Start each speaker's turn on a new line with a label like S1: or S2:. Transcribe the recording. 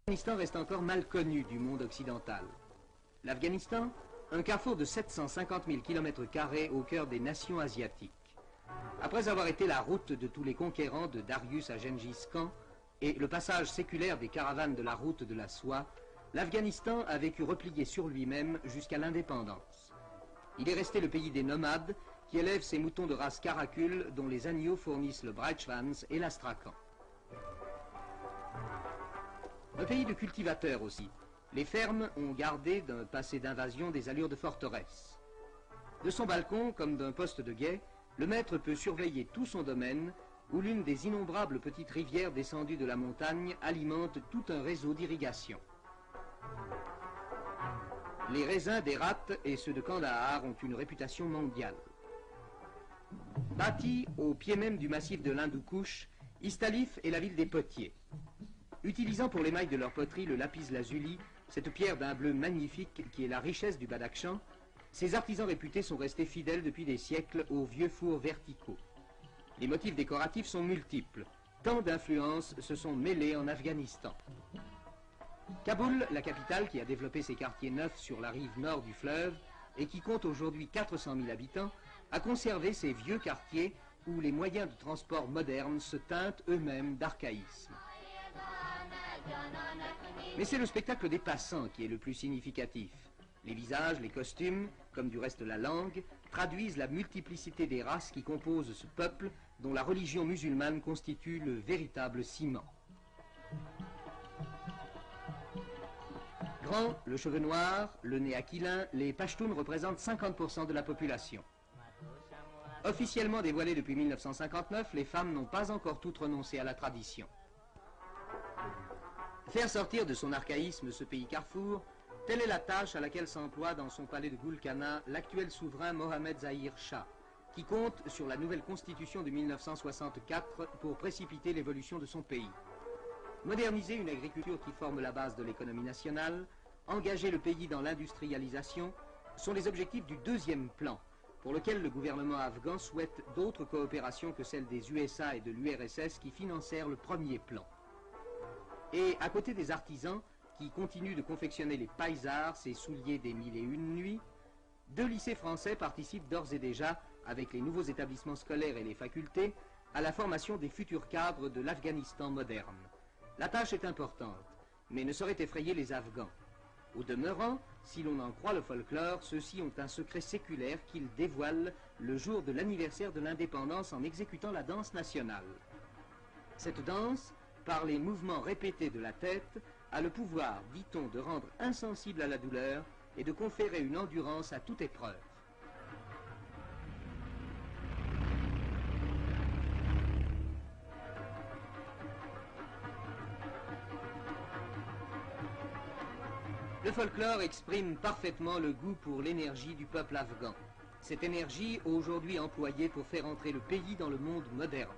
S1: L'Afghanistan reste encore mal connu du monde occidental. L'Afghanistan, un carrefour de 750 000 km² au cœur des nations asiatiques. Après avoir été la route de tous les conquérants de Darius à Gengis Khan et le passage séculaire des caravanes de la route de la soie, l'Afghanistan a vécu replié sur lui-même jusqu'à l'indépendance. Il est resté le pays des nomades qui élèvent ses moutons de race caracule dont les agneaux fournissent le Breitschwanz et l'Astrakhan. Un pays de cultivateurs aussi. Les fermes ont gardé d'un passé d'invasion des allures de forteresse. De son balcon, comme d'un poste de guet, le maître peut surveiller tout son domaine où l'une des innombrables petites rivières descendues de la montagne alimente tout un réseau d'irrigation. Les raisins d'Herat et ceux de Kandahar ont une réputation mondiale. Bâtis au pied même du massif de l'Hindoukouche, Istalif est la ville des potiers. Utilisant pour l'émail de leur poterie le lapis-lazuli, cette pierre d'un bleu magnifique qui est la richesse du Badakhshan, ces artisans réputés sont restés fidèles depuis des siècles aux vieux fours verticaux. Les motifs décoratifs sont multiples. Tant d'influences se sont mêlées en Afghanistan. Kaboul, la capitale qui a développé ses quartiers neufs sur la rive nord du fleuve et qui compte aujourd'hui 400 000 habitants, a conservé ces vieux quartiers où les moyens de transport modernes se teintent eux-mêmes d'archaïsme. Mais c'est le spectacle des passants qui est le plus significatif. Les visages, les costumes, comme du reste la langue, traduisent la multiplicité des races qui composent ce peuple dont la religion musulmane constitue le véritable ciment. Grands, le cheveu noir, le nez aquilin, les Pashtuns représentent 50% de la population. Officiellement dévoilées depuis 1959, les femmes n'ont pas encore toutes renoncé à la tradition. Faire sortir de son archaïsme ce pays carrefour, telle est la tâche à laquelle s'emploie dans son palais de Gulkana l'actuel souverain Mohamed Zahir Shah, qui compte sur la nouvelle constitution de 1964 pour précipiter l'évolution de son pays. Moderniser une agriculture qui forme la base de l'économie nationale, engager le pays dans l'industrialisation, sont les objectifs du deuxième plan, pour lequel le gouvernement afghan souhaite d'autres coopérations que celles des USA et de l'URSS qui financèrent le premier plan. Et à côté des artisans qui continuent de confectionner les paysards, ces souliers des 1001 nuits, 2 lycées français participent d'ores et déjà, avec les nouveaux établissements scolaires et les facultés, à la formation des futurs cadres de l'Afghanistan moderne. La tâche est importante, mais ne saurait effrayer les Afghans. Au demeurant, si l'on en croit le folklore, ceux-ci ont un secret séculaire qu'ils dévoilent le jour de l'anniversaire de l'indépendance en exécutant la danse nationale. Cette danse, par les mouvements répétés de la tête, a le pouvoir, dit-on, de rendre insensible à la douleur et de conférer une endurance à toute épreuve. Le folklore exprime parfaitement le goût pour l'énergie du peuple afghan. Cette énergie aujourd'hui employée pour faire entrer le pays dans le monde moderne.